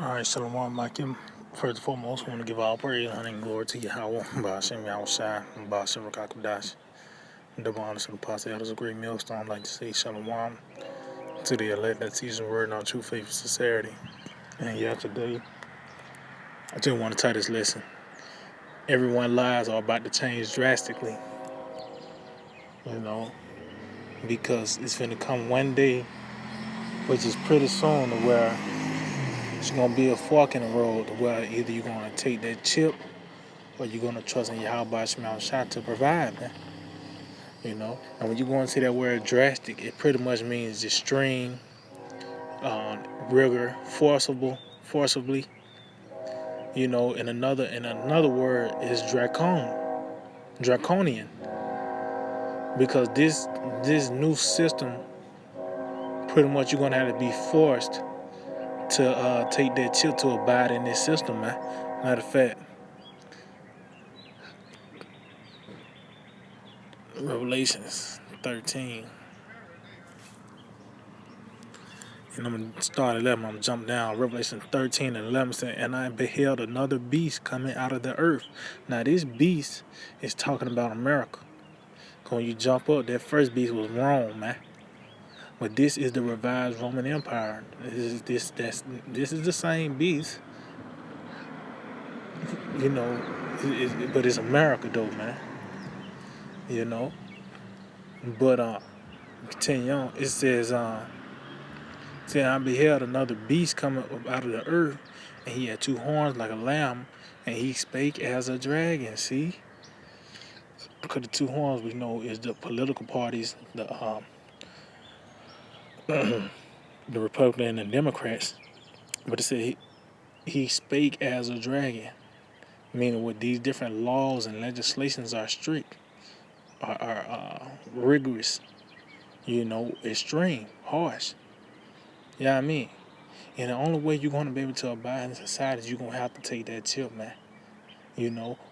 All right, Shalom Makim. First and foremost, I want to give all praise, honor, and glory to Yahweh, Ba'ashem Yahushai, and Ba'ashem Rakakadash. Double honors to the apostle elders of Great Millstone. I'd like to say Shalom to the elect that sees the word in our true faith and sincerity. And yeah, today, I just want to tie this lesson. Everyone's lives are about to change drastically, because it's going to come one day, which is pretty soon, to where it's going to be a fork in the road, to where either you're going to take that chip or you're going to trust in Yahweh Shai to provide, man. And when you go into that word drastic, it pretty much means extreme, rigor, forcibly. And another word is draconian, because this new system, pretty much you're gonna have to be forced to take that chip to abide in this system, man. Matter of fact, Revelations 13. And I'm going to start at 11. I'm going to jump down. Revelation 13 and 11 says, "And I beheld another beast coming out of the earth." Now, this beast is talking about America. When you jump up, that first beast was Rome, man. But this is the revised Roman Empire. This is the same beast, but it's America, though, man. But continue on. It says, "Saying, I beheld another beast coming up out of the earth, and he had two horns like a lamb, and he spake as a dragon." See? Because the two horns we know is the political parties, the Republican and the Democrats. But it said he spake as a dragon, meaning with these different laws and legislations are strict, are rigorous, extreme, harsh. You know what I mean? And the only way you're going to be able to abide in society is you're going to have to take that chip, man.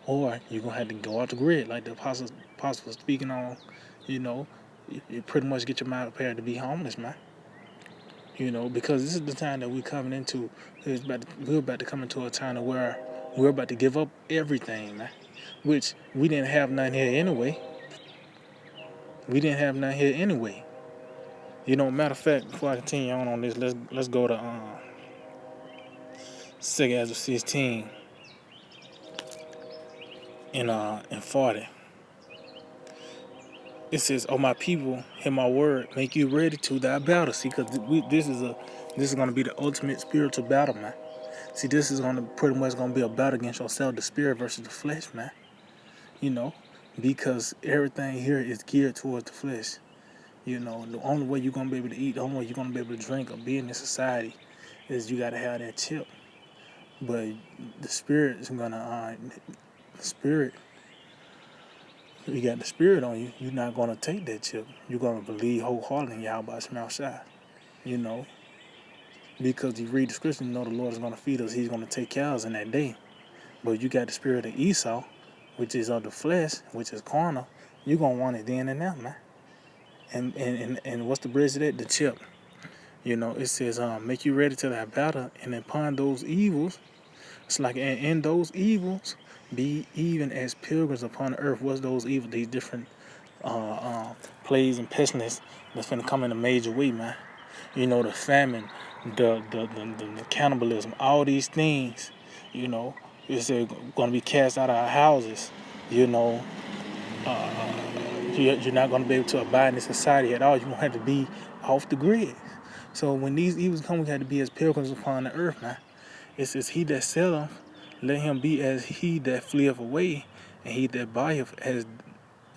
Or you're going to have to go out the grid, like the apostle was speaking on, you pretty much get your mind prepared to be homeless, man. Because this is the time that we're coming into. We're about to come into a time where we're about to give up everything, man. Which we didn't have none here anyway. Matter of fact, before I continue on this, let's go to 2 Ezra 16 and 40. It says, "Oh my people, hear my word, make you ready to thy battle." See, because this is going to be the ultimate spiritual battle, man. See, this is pretty much going to be a battle against yourself, the spirit versus the flesh, man. Because everything here is geared towards the flesh. The only way you're going to be able to eat, the only way you're going to be able to drink or be in this society is you got to have that chip. But the spirit is going to, you got the spirit on you, you're not going to take that chip. You're going to believe wholeheartedly in Yahweh Shai, because you read the scripture, the Lord is going to feed us. He's going to take care of us in that day. But you got the spirit of Esau, which is of the flesh, which is carnal. You're going to want it then and now, man. And what's the bridge of that? The chip. It says, "Make you ready to that battle, and upon those evils," it's like, in those evils, "be even as pilgrims upon the earth." What's those evils? These different plagues and pestilence that's going to come in a major way, man. The famine, the cannibalism, all these things, it's going to be cast out of our houses. You're not going to be able to abide in society at all. You're going to have to be off the grid. So when these evils come, we have to be as pilgrims upon the earth, man. It says, "He that selleth, let him be as he that fleeth away, and he that buyeth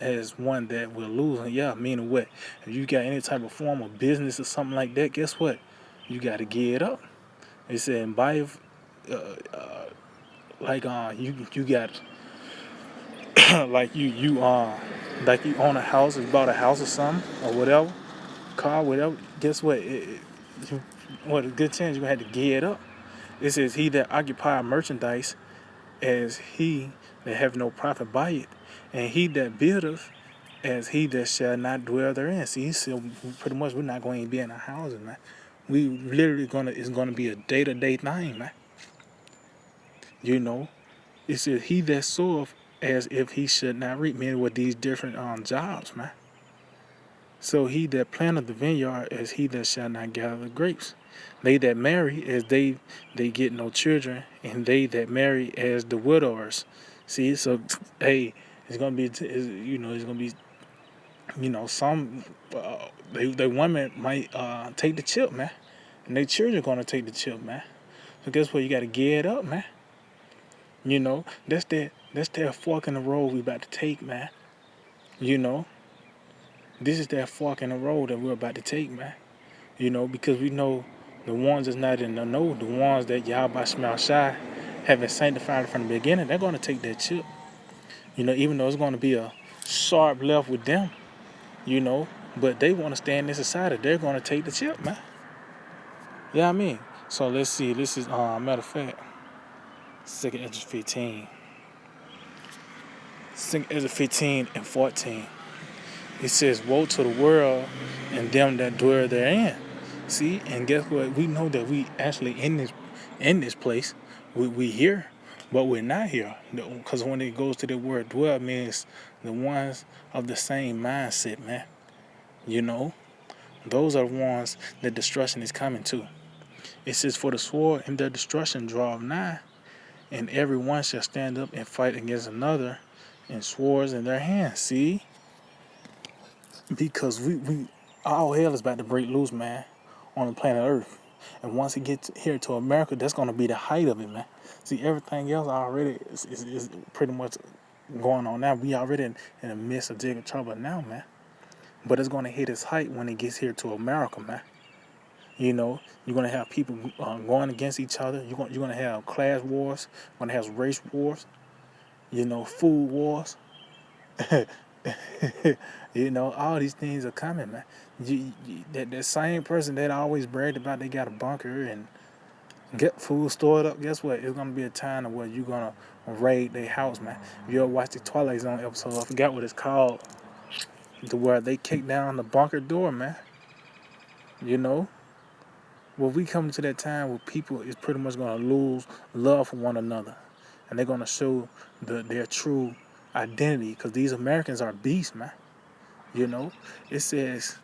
as one that will lose." And yeah, meaning what? If you got any type of form of business or something like that, guess what? You got to get it up. It said, buyeth, you got like you own a house, you bought a house or something or whatever, car, whatever. Guess what? A good chance you're gonna have to get it up. It says, "He that occupy merchandise, as he that have no profit by it, and he that buildeth, as he that shall not dwell therein." See, so pretty much we're not going to be in our houses, man. We literally it's gonna be a day-to-day thing, man. You know, it says he that soweth as if he should not reap, meaning with these different jobs, man. So he that planteth the vineyard as he that shall not gather the grapes. They that marry as they get no children, and they that marry as the widowers. See, so hey, it's gonna be it's gonna be some they women might take the chip, man, and their children gonna take the chip, man. So guess what? You gotta gear it up, man. That's that fork in the road we about to take, man. You know, this is that fork in the road that we're about to take, man. Because we know the ones that's not in the know, the ones that Yahweh Shema Shai having sanctified from the beginning, they're going to take that chip. Even though it's going to be a sharp left with them, but they want to stand in society. They're going to take the chip, man. Yeah, I mean. So let's see. This is, matter of fact, 2nd Ezra 15. 2nd Ezra 15 and 14. It says, woe to the world and them that dwell therein. See, and guess what? We know that we actually in this place. We here, but we're not here. Because when it goes to the word dwell, it means the ones of the same mindset, man. Those are the ones that destruction is coming to. It says, for the sword and their destruction draw nigh, and every one shall stand up and fight against another, and swords in their hands. See? Because we all hell is about to break loose, man, on the planet Earth. And once it gets here to America, that's going to be the height of it, man. See, everything else already is pretty much going on now. We already in the midst of Jacob trouble now, man. But it's going to hit its height when it gets here to America, man. You're going to have people going against each other. You're going to have class wars. You're going to have race wars. Food wars. All these things are coming, man. That same person that always bragged about they got a bunker and get food stored up, guess what? It's going to be a time where you're going to raid their house, man. If you ever watch the Twilight Zone episode, I forgot what it's called, to where they kick down the bunker door, man. Well, we come to that time where people is pretty much going to lose love for one another. And they're going to show their true identity, because these Americans are beasts, man. It says,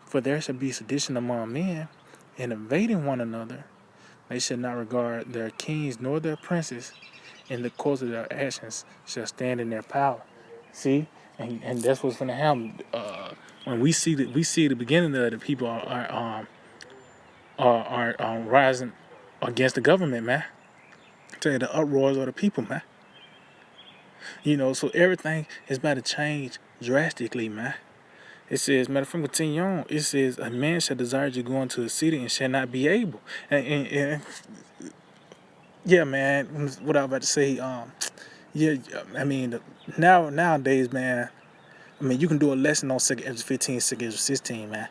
for there shall be sedition among men, and invading one another. They shall not regard their kings nor their princes, and the course of their actions shall stand in their power. See, and that's what's going to happen. When we see the beginning of the people are rising against the government, man. I tell you, the uproars of the people, man. So everything is about to change drastically, man. It says, matter of fact, continue on. It says, a man shall desire to go into a city and shall not be able. And yeah, man, what I was about to say, yeah, I mean, nowadays, man, I mean, you can do a lesson on 2nd Ezra 15, 2nd Ezra 16, man.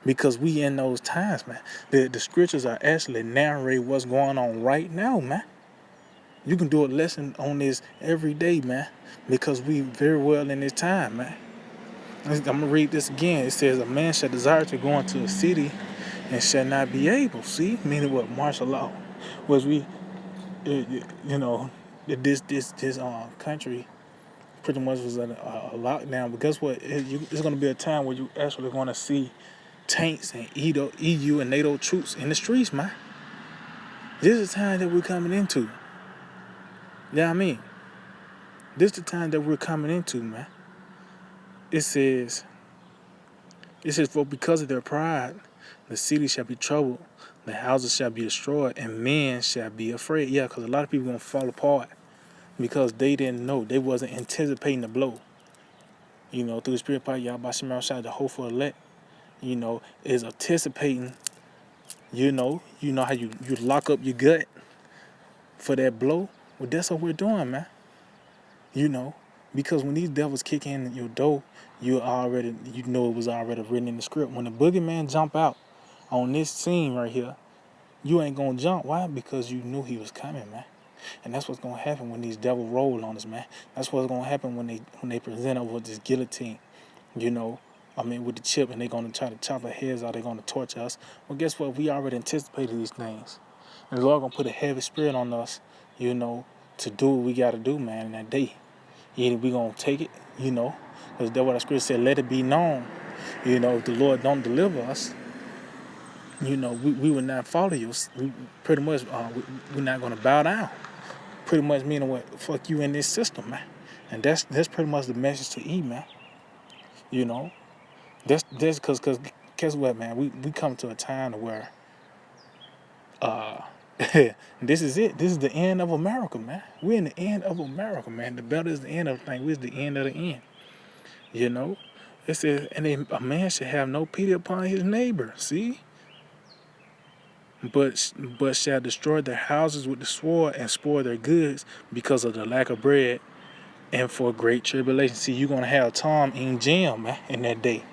Because we in those times, man. The scriptures are actually narrating what's going on right now, man. You can do a lesson on this every day, man. Because we very well in this time, man. I'm going to read this again. It says, a man shall desire to go into a city and shall not be able. See? Meaning what? Martial law. Was we, this country pretty much was a lockdown. But guess what? It's going to be a time where you actually going to see tanks and EU and NATO troops in the streets, man. This is the time that we're coming into. Yeah, I mean, this is the time that we're coming into, man. It says, for because of their pride, the city shall be troubled, the houses shall be destroyed, and men shall be afraid. Yeah, because a lot of people going to fall apart because they didn't know. They wasn't anticipating the blow. Through the spirit part, Yahweh Shema Shai, the hope for elect, is anticipating, how you lock up your gut for that blow. Well, that's what we're doing, man. Because when these devils kick in your door, it was already written in the script. When the boogeyman jump out on this scene right here, you ain't gonna jump. Why? Because you knew he was coming, man. And that's what's gonna happen when these devils roll on us, man. That's what's gonna happen when they present us with this guillotine, with the chip, and they're gonna try to chop our heads out. They're gonna torture us. Well, guess what? We already anticipated these things. And the Lord gonna put a heavy spirit on us, you know, to do what we got to do, man, in that day. Either we going to take it, you know, because that's what the scripture said, let it be known, you know, if the Lord don't deliver us, you know, we will not follow you. We pretty much, we're not going to bow down. Pretty much meaning what, fuck you in this system, man. And that's pretty much the message to E, man. You know, that's because guess what, man, we come to a time where this is it. This is the end of America, man. We're in the end of America, man. The battle is the end of the thing. We're the end of the end. You know, it says, and a man should have no pity upon his neighbor. See, but shall destroy their houses with the sword and spoil their goods because of the lack of bread and for great tribulation. See, you're gonna have Tom in jail, man, in that day.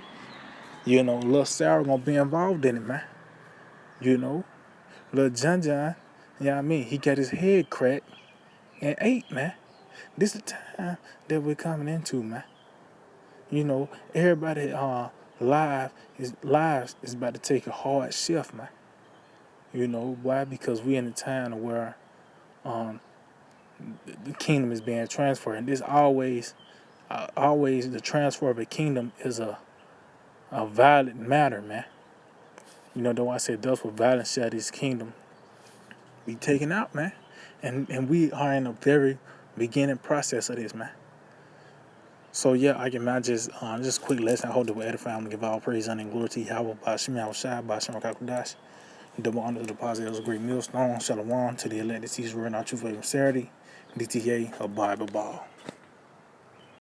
You know, little Sarah gonna be involved in it, man. You know, little John, you know what I mean? He got his head cracked and ate, man. This is the time that we're coming into, man. You know, everybody lives is about to take a hard shift, man. You know, why? Because we're in a time where the kingdom is being transferred, and this always the transfer of a kingdom is a violent matter, man. You know, though I said, thus with violence shall this kingdom be taken out, man. And we are in a very beginning process of this, man. So yeah, I can imagine just a quick lesson. I hope that will edify. I'm gonna give all praise, honor, and glory to Yahweh, by Shem Shai, by Shem Kakudash. Double honor to the deposit of a great millstone. Shalom to the elected Caesar and our truth, faith, and sincerity. DTA, a Bible ball.